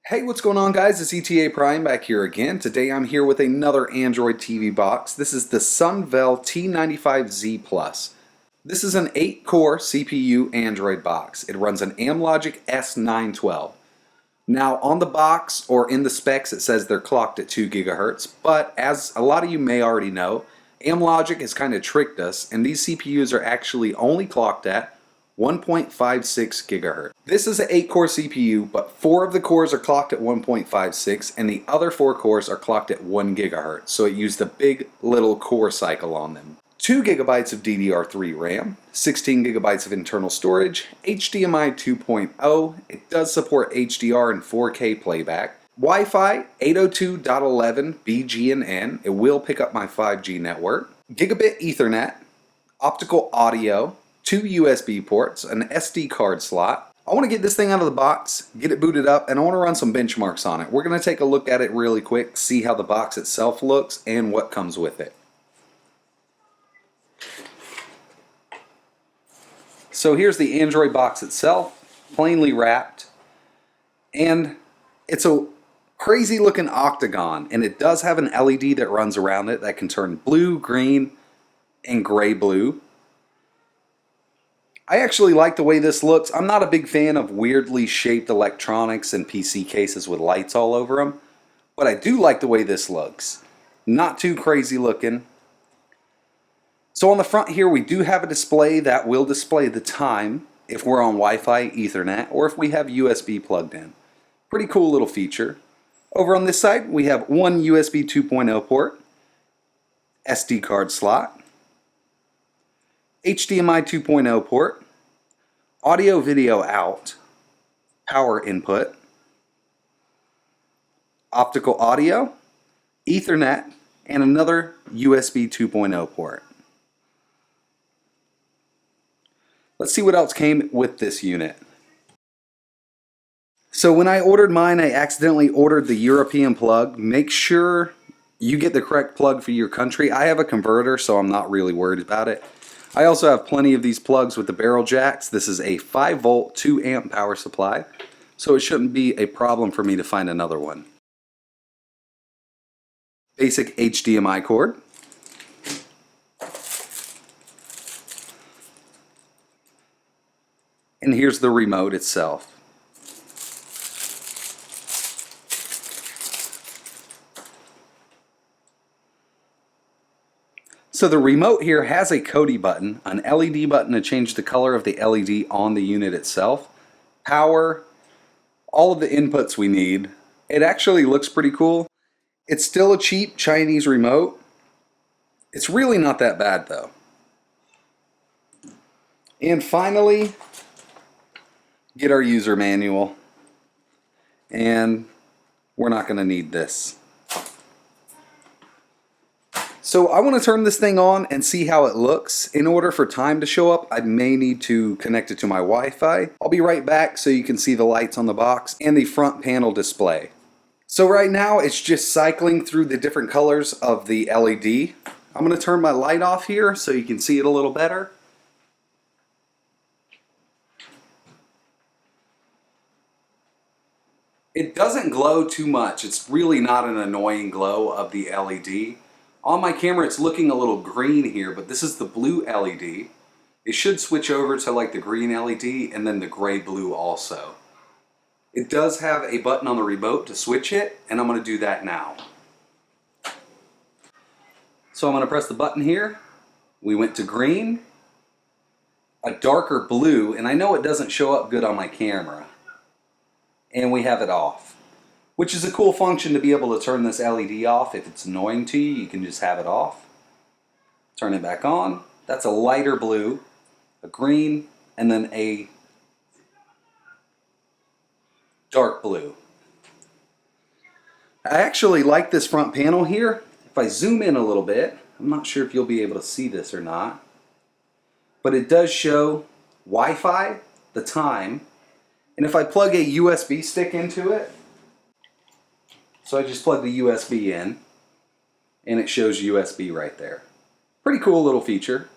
Hey, what's going on, guys? It's ETA Prime back here again. Today I'm here with another Android TV box. This is the Sunvell T95Z Plus. This is an 8-core CPU Android box. It runs an Amlogic S912. Now, on the box or in the specs it says they're clocked at 2 gigahertz, but as a lot of you may already know, Amlogic has kind of tricked us, and these CPUs are actually only clocked at 1.56 gigahertz. This is an 8-core CPU, but 4 of the cores are clocked at 1.56 and the other 4 cores are clocked at 1 gigahertz, so it used a big little core cycle on them. 2 gigabytes of DDR3 RAM, 16 gigabytes of internal storage, HDMI 2.0, it does support HDR and 4K playback, Wi-Fi 802.11 BGN, it will pick up my 5G network, Gigabit Ethernet, optical audio, 2 USB ports, an SD card slot. I want to get this thing out of the box, get it booted up, and I want to run some benchmarks on it. We're going to take a look at it really quick, see how the box itself looks and what comes with it. So here's the Android box itself, plainly wrapped, and it's a crazy looking octagon, and it does have an LED that runs around it that can turn blue, green, and gray blue. I actually like the way this looks. I'm not a big fan of weirdly shaped electronics and PC cases with lights all over them, but I do like the way this looks. Not too crazy looking. So on the front here we do have a display that will display the time if we're on Wi-Fi, Ethernet, or if we have USB plugged in. Pretty cool little feature. Over on this side we have one USB 2.0 port, SD card slot, HDMI 2.0 port, audio video out, power input, optical audio, Ethernet, and another USB 2.0 port. Let's see what else came with this unit. So when I ordered mine, I accidentally ordered the European plug. Make sure you get the correct plug for your country. I have a converter, so I'm not really worried about it. I also have plenty of these plugs with the barrel jacks. This is a 5 volt 2 amp power supply, so it shouldn't be a problem for me to find another one. Basic HDMI cord. And here's the remote itself. So the remote here has a Kodi button, an LED button to change the color of the LED on the unit itself, power, all of the inputs we need. It actually looks pretty cool. It's still a cheap Chinese remote. It's really not that bad though. And finally, get our user manual. And we're not going to need this. So I want to turn this thing on and see how it looks. In order for time to show up, I may need to connect it to my Wi-Fi. I'll be right back so you can see the lights on the box and the front panel display. So right now it's just cycling through the different colors of the LED. I'm going to turn my light off here so you can see it a little better. It doesn't glow too much. It's really not an annoying glow of the LED. On my camera it's looking a little green here, but this is the blue LED. It should switch over to like the green LED and then the gray blue also. It does have a button on the remote to switch it, and I'm going to do that now. So I'm going to press the button here. We went to green, a darker blue, and I know it doesn't show up good on my camera. And we have it off, which is a cool function to be able to turn this LED off. If it's annoying to you, you can just have it off. Turn it back on. That's a lighter blue, a green, and then a dark blue. I actually like this front panel here. If I zoom in a little bit, I'm not sure if you'll be able to see this or not, but it does show Wi-Fi, the time, and if I plug a USB stick into it, so I just plug the USB in, and it shows USB right there. Pretty cool little feature.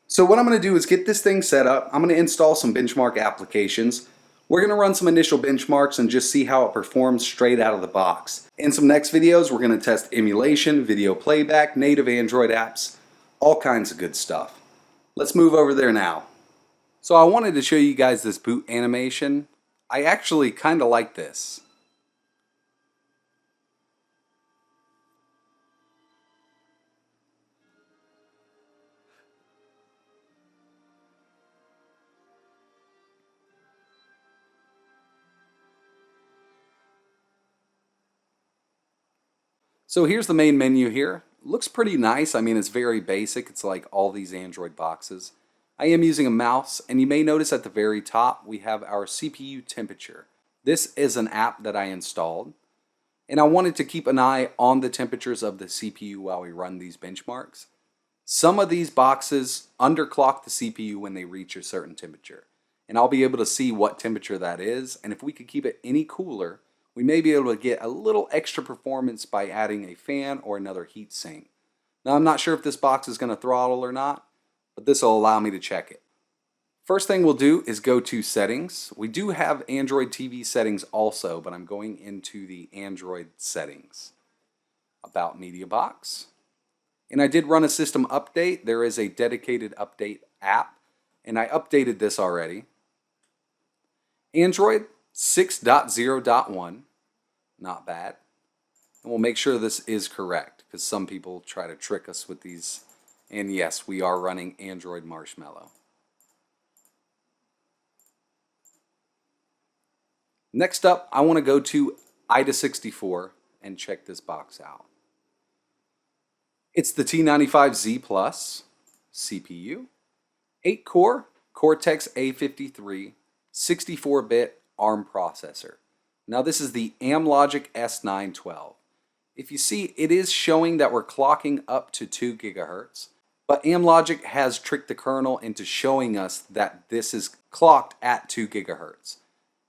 So what I'm going to do is get this thing set up. I'm going to install some benchmark applications. We're going to run some initial benchmarks and just see how it performs straight out of the box. In some next videos, we're going to test emulation, video playback, native Android apps, all kinds of good stuff. Let's move over there now. So I wanted to show you guys this boot animation. I actually kind of like this. So here's the main menu here. Looks pretty nice. I mean, it's very basic. It's like all these Android boxes. I am using a mouse, and you may notice at the very top we have our CPU temperature. This is an app that I installed, and I wanted to keep an eye on the temperatures of the CPU while we run these benchmarks. Some of these boxes underclock the CPU when they reach a certain temperature, and I'll be able to see what temperature that is, and if we could keep it any cooler, we may be able to get a little extra performance by adding a fan or another heat sink. Now I'm not sure if this box is going to throttle or not, but this will allow me to check it. First thing we'll do is go to settings. We do have Android TV settings also, but I'm going into the Android settings. About Media Box. And I did run a system update. There is a dedicated update app, and I updated this already. Android 6.0.1, not bad. And we'll make sure this is correct, because some people try to trick us with these. And yes, we are running Android Marshmallow. Next up, I want to go to IDA64 and check this box out. It's the T95Z Plus CPU, 8-core Cortex A53, 64-bit ARM processor. Now this is the Amlogic S912. If you see, it is showing that we're clocking up to 2 GHz, but Amlogic has tricked the kernel into showing us that this is clocked at 2 GHz.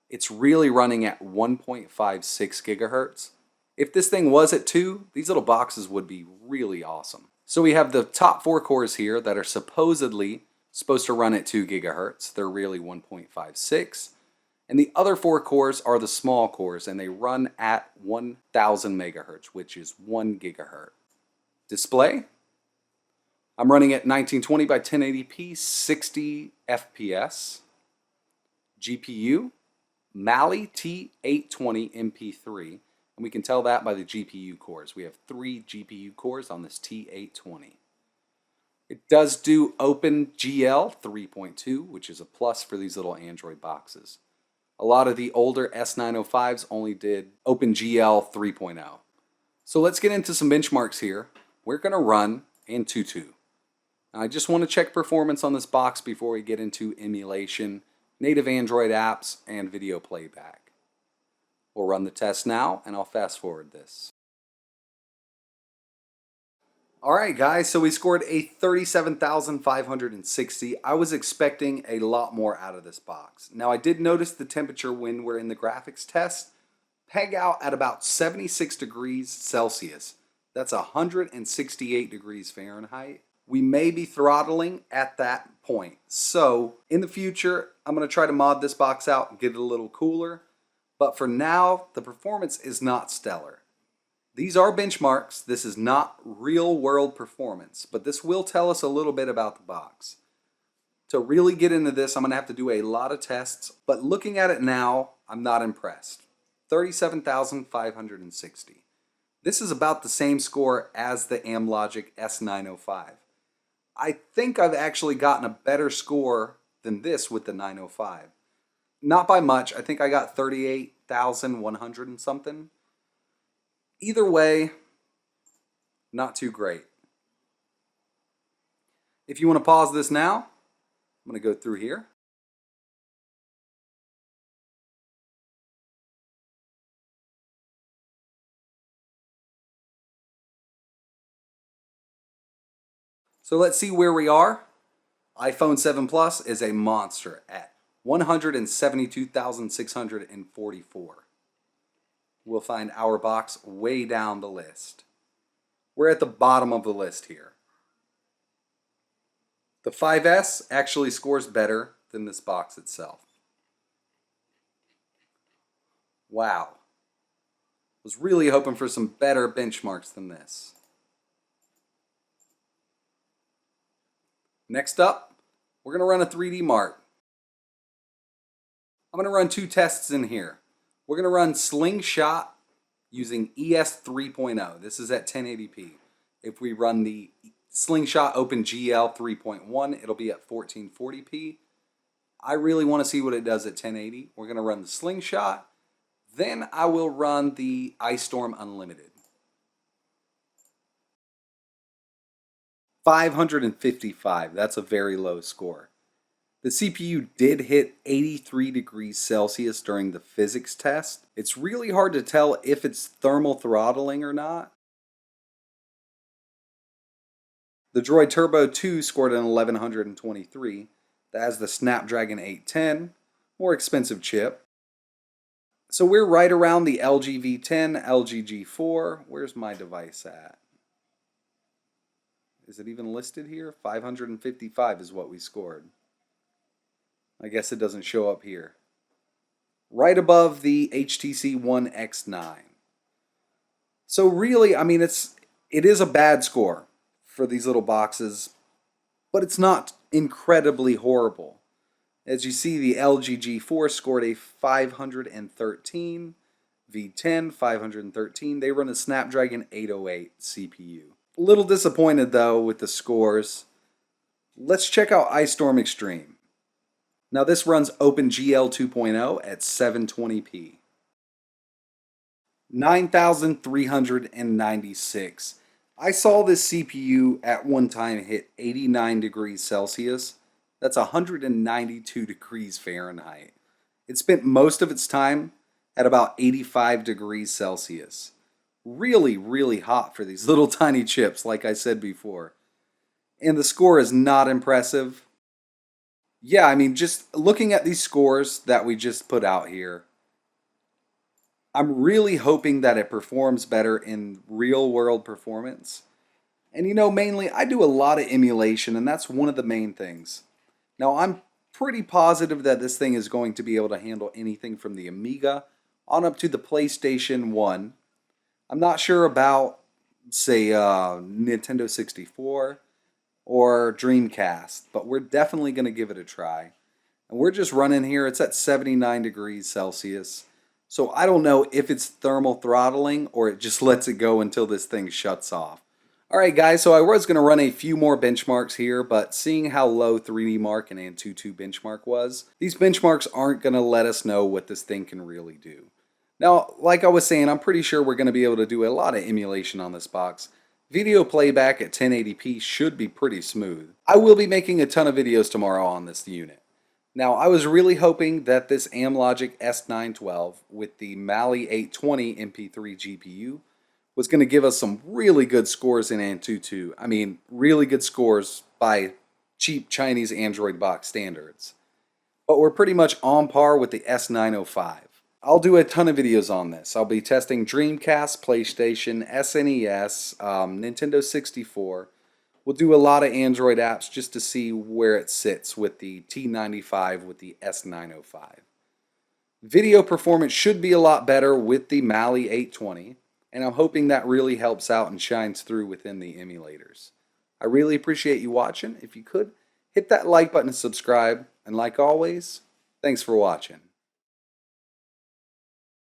It's really running at 1.56 GHz. If this thing was at 2, these little boxes would be really awesome. So we have the top 4 cores here that are supposedly supposed to run at 2 GHz. They're really 1.56. And the other 4 cores are the small cores, and they run at 1000 MHz, which is 1 GHz. Display, I'm running at 1920 by 1080p, 60 FPS. GPU, Mali T820 MP3, and we can tell that by the GPU cores. We have 3 GPU cores on this T820. It does do OpenGL 3.2, which is a plus for these little Android boxes. A lot of the older S905s only did OpenGL 3.0. So let's get into some benchmarks here. We're going to run Antutu. Now, I just want to check performance on this box before we get into emulation, native Android apps, and video playback. We'll run the test now, and I'll fast forward this. Alright guys, so we scored a 37,560. I was expecting a lot more out of this box. Now I did notice the temperature when we're in the graphics test peg out at about 76 degrees Celsius. That's 168 degrees Fahrenheit. We may be throttling at that point. So in the future, I'm going to try to mod this box out and get it a little cooler. But for now, the performance is not stellar. These are benchmarks. This is not real world performance, but this will tell us a little bit about the box. To really get into this, I'm going to have to do a lot of tests, but looking at it now, I'm not impressed. 37,560. This is about the same score as the Amlogic S905. I think I've actually gotten a better score than this with the 905. Not by much. I think I got 38,100 and something. Either way, not too great. If you want to pause this now, I'm going to go through here. So let's see where we are. iPhone 7 Plus is a monster at 172,644. We'll find our box way down the list. We're at the bottom of the list here. The 5S actually scores better than this box itself. Wow. Was really hoping for some better benchmarks than this. Next up, we're going to run a 3D mark. I'm going to run two tests in here. We're going to run Slingshot using ES 3.0. This is at 1080p. If we run the Slingshot OpenGL 3.1, it'll be at 1440p. I really want to see what it does at 1080. We're going to run the Slingshot. Then I will run the Ice Storm Unlimited. 555, that's a very low score. The CPU did hit 83 degrees Celsius during the physics test. It's really hard to tell if it's thermal throttling or not. The Droid Turbo 2 scored an 1123. That has the Snapdragon 810, more expensive chip. So we're right around the LG V10, LG G4. Where's my device at? Is it even listed here? 555 is what we scored. I guess it doesn't show up here. Right above the HTC One X9. So really, I mean, it is a bad score for these little boxes, but it's not incredibly horrible. As you see, the LG G4 scored a 513, V10 513. They run a Snapdragon 808 CPU. A little disappointed though with the scores. Let's check out Ice Storm Extreme. Now this runs OpenGL 2.0 at 720p. 9,396. I saw this CPU at one time hit 89 degrees Celsius. That's 192 degrees Fahrenheit. It spent most of its time at about 85 degrees Celsius. Really, really hot for these little tiny chips, like I said before. And the score is not impressive. Yeah, I mean, just looking at these scores that we just put out here, I'm really hoping that it performs better in real world performance. And you know, mainly I do a lot of emulation, and that's one of the main things. Now, I'm pretty positive that this thing is going to be able to handle anything from the Amiga on up to the PlayStation 1. I'm not sure about, say, Nintendo 64 or Dreamcast, but we're definitely going to give it a try. And we're just running here. It's at 79 degrees Celsius. So I don't know if it's thermal throttling or it just lets it go until this thing shuts off. Alright guys, so I was going to run a few more benchmarks here, but seeing how low 3D Mark and Antutu benchmark was, these benchmarks aren't going to let us know what this thing can really do. Now, like I was saying, I'm pretty sure we're going to be able to do a lot of emulation on this box. Video playback at 1080p should be pretty smooth. I will be making a ton of videos tomorrow on this unit. Now, I was really hoping that this Amlogic S912 with the Mali 820 MP3 GPU was going to give us some really good scores in Antutu. I mean, really good scores by cheap Chinese Android box standards. But we're pretty much on par with the S905. I'll do a ton of videos on this. I'll be testing Dreamcast, PlayStation, SNES, Nintendo 64. We'll do a lot of Android apps just to see where it sits with the T95 with the S905. Video performance should be a lot better with the Mali 820, and I'm hoping that really helps out and shines through within the emulators. I really appreciate you watching. If you could, hit that like button and subscribe, and like always, thanks for watching.